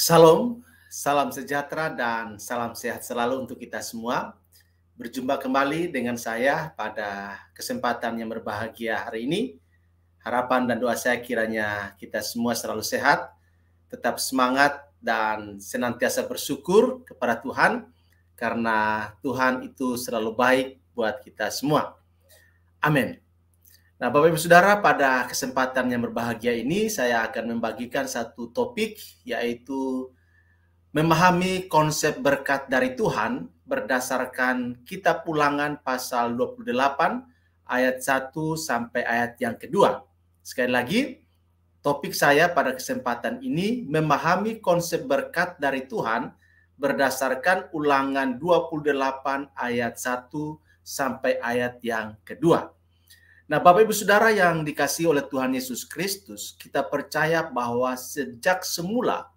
Salam, salam sejahtera dan salam sehat selalu untuk kita semua. Berjumpa kembali dengan saya pada kesempatan yang berbahagia hari ini. Harapan dan doa saya kiranya kita semua selalu sehat, tetap semangat dan senantiasa bersyukur kepada Tuhan karena Tuhan itu selalu baik buat kita semua. Amin. Nah, Bapak Ibu Saudara, pada kesempatan yang berbahagia ini saya akan membagikan satu topik, yaitu memahami konsep berkat dari Tuhan berdasarkan Kitab Ulangan pasal 28 ayat 1 sampai ayat yang kedua. Sekali lagi, topik saya pada kesempatan ini memahami konsep berkat dari Tuhan berdasarkan Ulangan 28 ayat 1 sampai ayat yang kedua. Nah, Bapak Ibu Saudara yang dikasihi oleh Tuhan Yesus Kristus, kita percaya bahwa sejak semula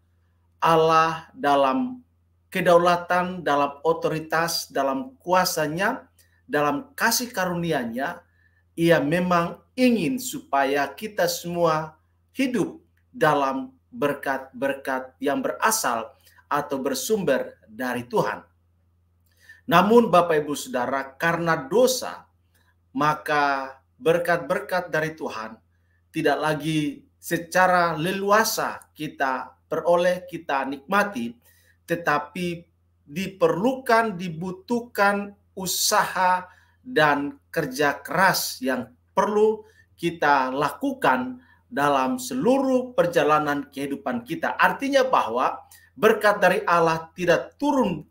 Allah dalam kedaulatan, dalam otoritas, dalam kuasanya, dalam kasih karunia-Nya, Ia memang ingin supaya kita semua hidup dalam berkat-berkat yang berasal atau bersumber dari Tuhan. Namun Bapak Ibu Saudara, karena dosa, maka berkat-berkat dari Tuhan tidak lagi secara leluasa kita peroleh, kita nikmati, tetapi dibutuhkan usaha dan kerja keras yang perlu kita lakukan dalam seluruh perjalanan kehidupan kita. Artinya bahwa berkat dari Allah tidak turun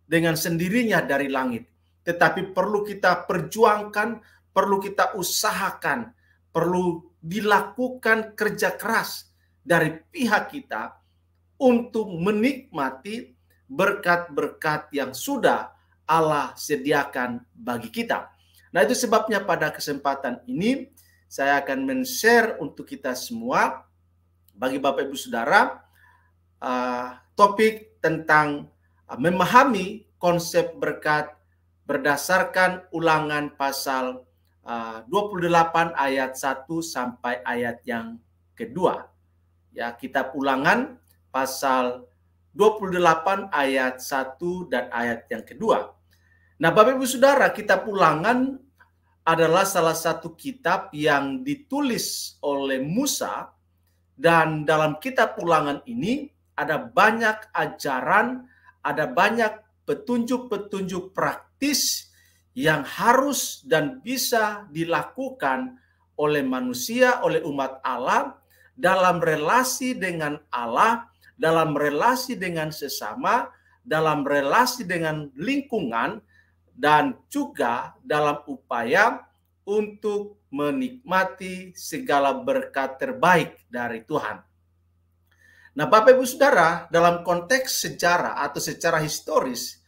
dengan sendirinya dari langit, tetapi perlu kita perjuangkan, perlu kita usahakan, perlu dilakukan kerja keras dari pihak kita untuk menikmati berkat-berkat yang sudah Allah sediakan bagi kita. Nah, itu sebabnya pada kesempatan ini saya akan men-share untuk kita semua, bagi Bapak Ibu Saudara, topik tentang memahami konsep berkat berdasarkan Ulangan pasal 28 ayat 1 sampai ayat yang kedua. Ya, Kitab Ulangan pasal 28 ayat 1 dan ayat yang kedua. Nah, Bapak Ibu Saudara, Kitab Ulangan adalah salah satu kitab yang ditulis oleh Musa, dan dalam Kitab Ulangan ini ada banyak ajaran, ada banyak petunjuk-petunjuk praktis yang harus dan bisa dilakukan oleh manusia, oleh umat Allah, dalam relasi dengan Allah, dalam relasi dengan sesama, dalam relasi dengan lingkungan, dan juga dalam upaya untuk menikmati segala berkat terbaik dari Tuhan. Nah, Bapak Ibu Saudara, dalam konteks sejarah atau secara historis,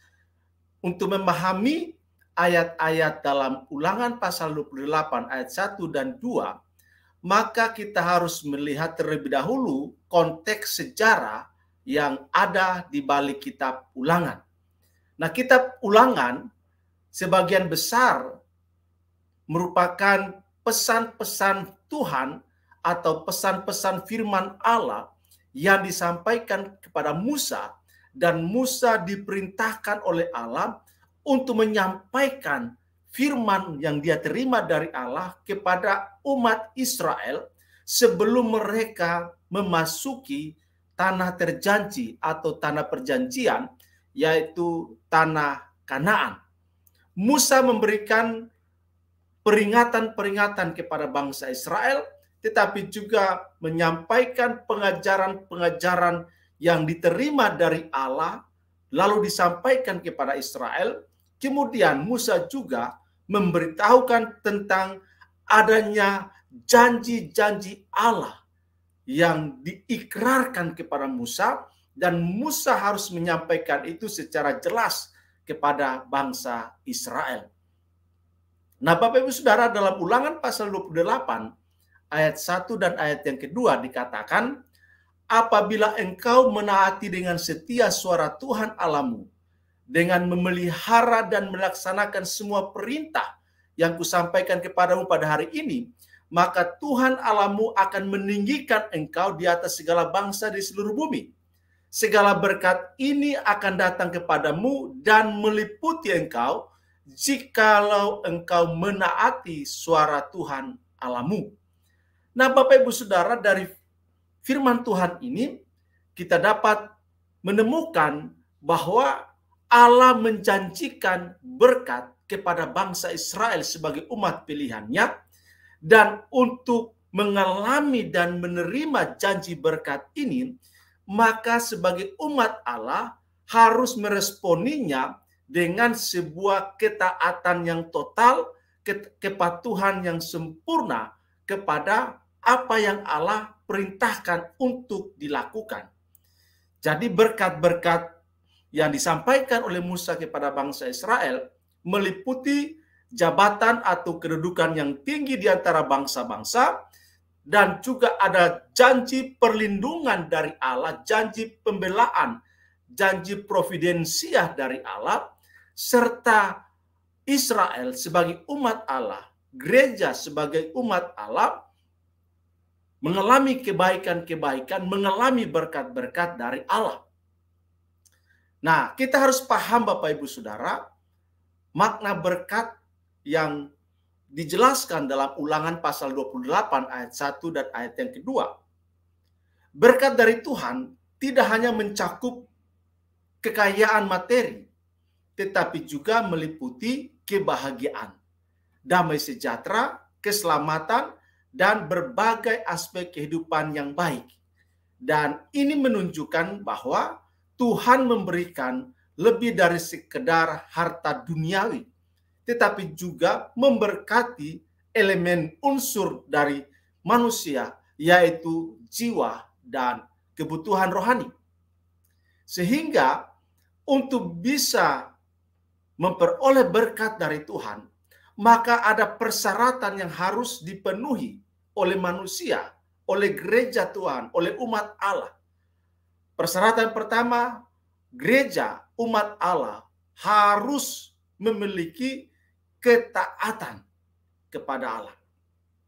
untuk memahami ayat-ayat dalam Ulangan pasal 28 ayat 1 dan 2, maka kita harus melihat terlebih dahulu konteks sejarah yang ada di balik Kitab Ulangan. Nah, Kitab Ulangan sebagian besar merupakan pesan-pesan Tuhan atau pesan-pesan firman Allah yang disampaikan kepada Musa, dan Musa diperintahkan oleh Allah untuk menyampaikan firman yang dia terima dari Allah kepada umat Israel sebelum mereka memasuki tanah terjanji atau tanah perjanjian, yaitu tanah Kanaan. Musa memberikan peringatan-peringatan kepada bangsa Israel, tetapi juga menyampaikan pengajaran-pengajaran yang diterima dari Allah, lalu disampaikan kepada Israel. Kemudian Musa juga memberitahukan tentang adanya janji-janji Allah yang diikrarkan kepada Musa, dan Musa harus menyampaikan itu secara jelas kepada bangsa Israel. Nah, Bapak Ibu Saudara, dalam Ulangan pasal 28 ayat 1 dan ayat yang kedua dikatakan, apabila engkau menaati dengan setia suara Tuhan Allahmu, dengan memelihara dan melaksanakan semua perintah yang kusampaikan kepadamu pada hari ini, maka Tuhan Allahmu akan meninggikan engkau di atas segala bangsa di seluruh bumi. segala berkat ini akan datang kepadamu dan meliputi engkau jikalau engkau menaati suara Tuhan Allahmu. Nah, Bapak Ibu Saudara, dari firman Tuhan ini kita dapat menemukan bahwa Allah menjanjikan berkat kepada bangsa Israel sebagai umat pilihannya, dan untuk mengalami dan menerima janji berkat ini, maka sebagai umat Allah harus meresponinya dengan sebuah ketaatan yang total, kepatuhan yang sempurna kepada apa yang Allah perintahkan untuk dilakukan. Jadi berkat-berkat yang disampaikan oleh Musa kepada bangsa Israel meliputi jabatan atau kedudukan yang tinggi di antara bangsa-bangsa, dan juga ada janji perlindungan dari Allah, janji pembelaan, janji providensiah dari Allah, serta Israel sebagai umat Allah, gereja sebagai umat Allah, mengalami kebaikan-kebaikan, mengalami berkat-berkat dari Allah. Nah, kita harus paham Bapak Ibu Saudara, makna berkat yang dijelaskan dalam Ulangan pasal 28 ayat 1 dan ayat yang kedua. Berkat dari Tuhan tidak hanya mencakup kekayaan materi, tetapi juga meliputi kebahagiaan, damai sejahtera, keselamatan, dan berbagai aspek kehidupan yang baik. Dan ini menunjukkan bahwa Tuhan memberikan lebih dari sekedar harta duniawi, tetapi juga memberkati elemen unsur dari manusia, yaitu jiwa dan kebutuhan rohani. Sehingga untuk bisa memperoleh berkat dari Tuhan, maka ada persyaratan yang harus dipenuhi oleh manusia, oleh gereja Tuhan, oleh umat Allah. Persyaratan pertama, gereja umat Allah harus memiliki ketaatan kepada Allah.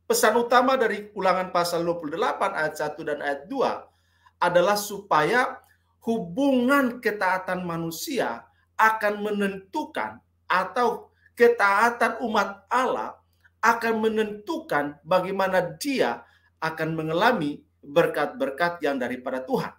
Pesan utama dari Ulangan pasal 28 ayat 1 dan ayat 2 adalah supaya hubungan ketaatan manusia akan menentukan, atau ketaatan umat Allah akan menentukan bagaimana dia akan mengalami berkat-berkat yang daripada Tuhan.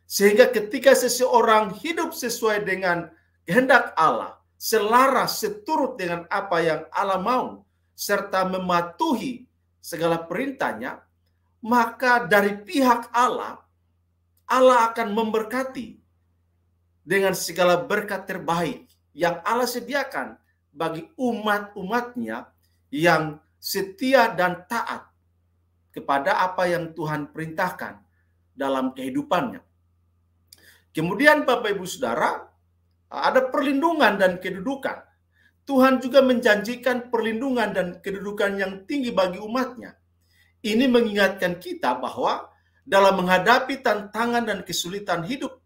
Sehingga ketika seseorang hidup sesuai dengan kehendak Allah, selaras seturut dengan apa yang Allah mau, serta mematuhi segala perintahnya, maka dari pihak Allah, Allah akan memberkati dengan segala berkat terbaik yang Allah sediakan bagi umat-umatnya yang setia dan taat kepada apa yang Tuhan perintahkan dalam kehidupannya. Kemudian Bapak Ibu Saudara, ada perlindungan dan kedudukan. Tuhan juga menjanjikan perlindungan dan kedudukan yang tinggi bagi umatnya. Ini mengingatkan kita bahwa dalam menghadapi tantangan dan kesulitan hidup,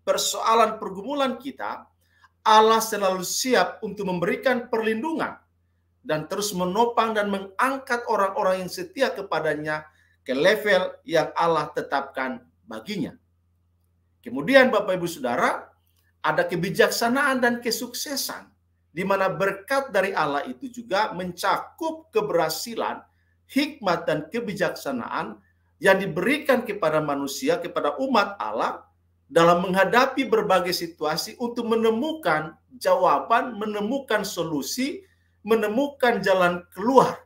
persoalan pergumulan kita, Allah selalu siap untuk memberikan perlindungan dan terus menopang dan mengangkat orang-orang yang setia kepadanya ke level yang Allah tetapkan baginya. Kemudian Bapak Ibu Saudara, ada kebijaksanaan dan kesuksesan, di mana berkat dari Allah itu juga mencakup keberhasilan, hikmat dan kebijaksanaan yang diberikan kepada manusia, kepada umat Allah dalam menghadapi berbagai situasi untuk menemukan jawaban, menemukan solusi, menemukan jalan keluar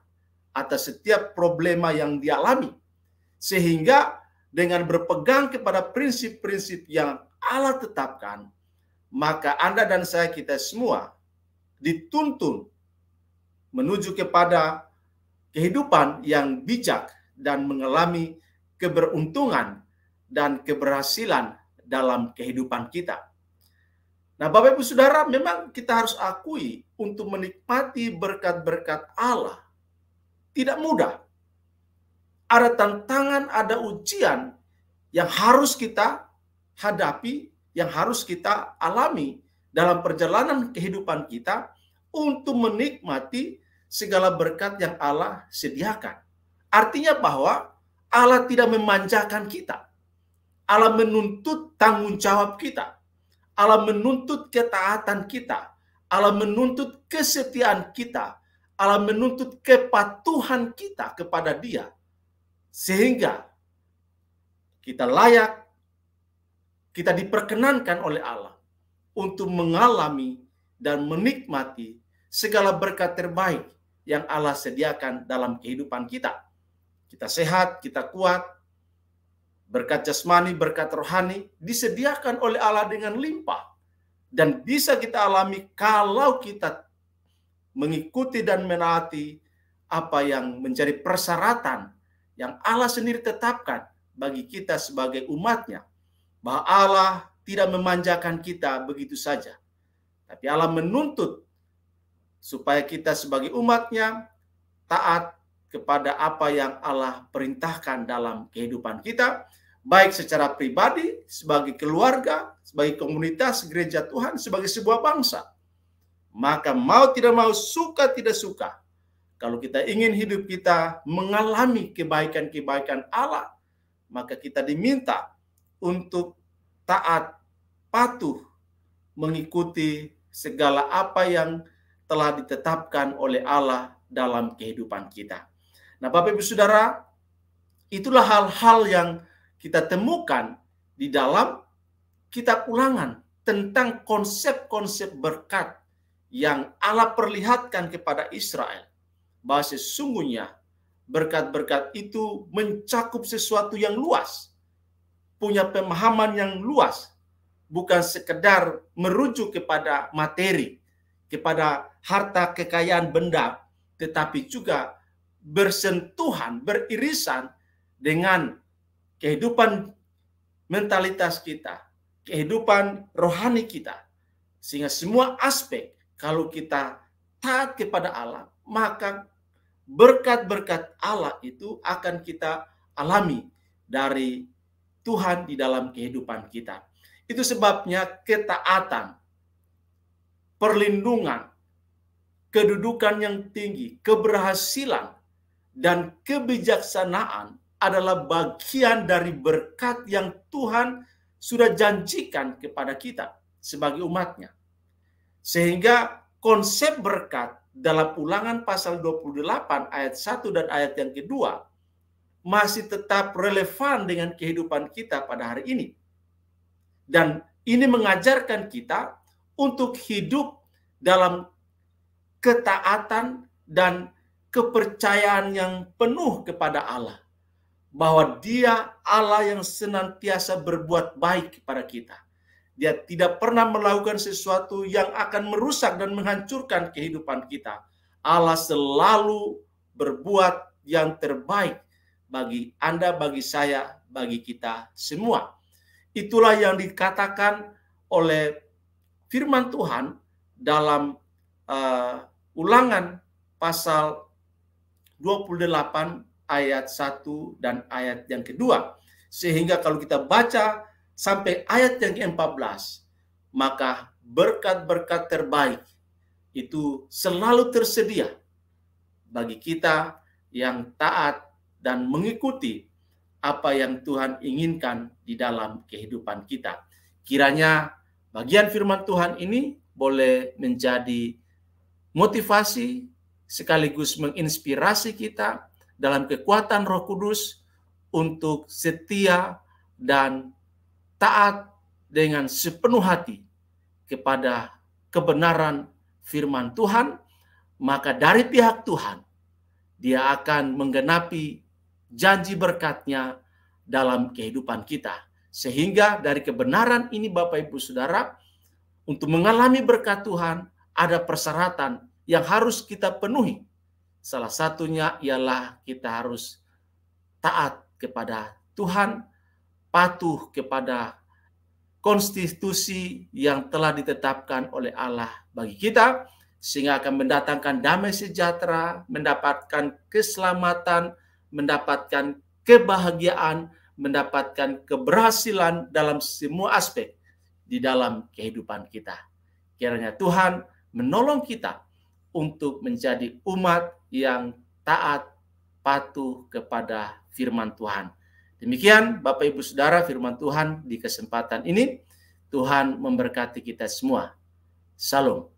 atas setiap problema yang dialami. Sehingga dengan berpegang kepada prinsip-prinsip yang Allah tetapkan, maka Anda dan saya, kita semua dituntun menuju kepada kehidupan yang bijak dan mengalami keberuntungan dan keberhasilan dalam kehidupan kita. Nah, Bapak Ibu Saudara, memang kita harus akui untuk menikmati berkat-berkat Allah tidak mudah. Ada tantangan, ada ujian yang harus kita hadapi, yang harus kita alami dalam perjalanan kehidupan kita untuk menikmati segala berkat yang Allah sediakan. Artinya bahwa Allah tidak memanjakan kita. Allah menuntut tanggung jawab kita. Allah menuntut ketaatan kita. Allah menuntut kesetiaan kita. Allah menuntut kepatuhan kita kepada Dia. Sehingga kita layak, kita diperkenankan oleh Allah untuk mengalami dan menikmati segala berkat terbaik yang Allah sediakan dalam kehidupan kita. Kita sehat, kita kuat, berkat jasmani, berkat rohani disediakan oleh Allah dengan limpah. Dan bisa kita alami kalau kita mengikuti dan menaati apa yang menjadi persyaratan yang Allah sendiri tetapkan bagi kita sebagai umatnya. Bahwa Allah tidak memanjakan kita begitu saja. Tapi Allah menuntut supaya kita sebagai umatnya taat kepada apa yang Allah perintahkan dalam kehidupan kita, baik secara pribadi, sebagai keluarga, sebagai komunitas gereja Tuhan, sebagai sebuah bangsa. Maka mau tidak mau, suka tidak suka, kalau kita ingin hidup kita mengalami kebaikan-kebaikan Allah, maka kita diminta untuk taat, patuh, mengikuti segala apa yang telah ditetapkan oleh Allah dalam kehidupan kita. Nah, Bapak Ibu Saudara, itulah hal-hal yang kita temukan di dalam kitab Ulangan tentang konsep-konsep berkat yang Allah perlihatkan kepada Israel. Bahwa sesungguhnya berkat-berkat itu mencakup sesuatu yang luas, punya pemahaman yang luas, bukan sekedar merujuk kepada materi, kepada harta kekayaan benda, tetapi juga bersentuhan, beririsan dengan kehidupan mentalitas kita, kehidupan rohani kita. Sehingga semua aspek, kalau kita taat kepada Allah, maka berkat-berkat Allah itu akan kita alami dari Tuhan di dalam kehidupan kita. Itu sebabnya ketaatan, perlindungan, kedudukan yang tinggi, keberhasilan, dan kebijaksanaan adalah bagian dari berkat yang Tuhan sudah janjikan kepada kita sebagai umatnya. Sehingga konsep berkat dalam Ulangan pasal 28 ayat 1 dan ayat yang kedua masih tetap relevan dengan kehidupan kita pada hari ini. Dan ini mengajarkan kita untuk hidup dalam ketaatan dan kepercayaan yang penuh kepada Allah. Bahwa Dia Allah yang senantiasa berbuat baik kepada kita. Dia tidak pernah melakukan sesuatu yang akan merusak dan menghancurkan kehidupan kita. Allah selalu berbuat yang terbaik bagi Anda, bagi saya, bagi kita semua. Itulah yang dikatakan oleh firman Tuhan dalam Ulangan pasal 28 ayat 1 dan ayat yang kedua. Sehingga kalau kita baca sampai ayat yang ke-14, maka berkat-berkat terbaik itu selalu tersedia bagi kita yang taat dan mengikuti apa yang Tuhan inginkan di dalam kehidupan kita. Kiranya bagian firman Tuhan ini boleh menjadi motivasi sekaligus menginspirasi kita dalam kekuatan Roh Kudus untuk setia dan taat dengan sepenuh hati kepada kebenaran firman Tuhan, maka dari pihak Tuhan Dia akan menggenapi janji berkat-Nya dalam kehidupan kita. Sehingga dari kebenaran ini Bapak Ibu Saudara, untuk mengalami berkat Tuhan ada persyaratan yang harus kita penuhi. Salah satunya ialah kita harus taat kepada Tuhan, patuh kepada konstitusi yang telah ditetapkan oleh Allah bagi kita, sehingga akan mendatangkan damai sejahtera, mendapatkan keselamatan, mendapatkan kebahagiaan, mendapatkan keberhasilan dalam semua aspek di dalam kehidupan kita. Kiranya Tuhan menolong kita untuk menjadi umat yang taat, patuh kepada firman Tuhan. Demikian Bapak Ibu Saudara firman Tuhan di kesempatan ini. Tuhan memberkati kita semua. Salam.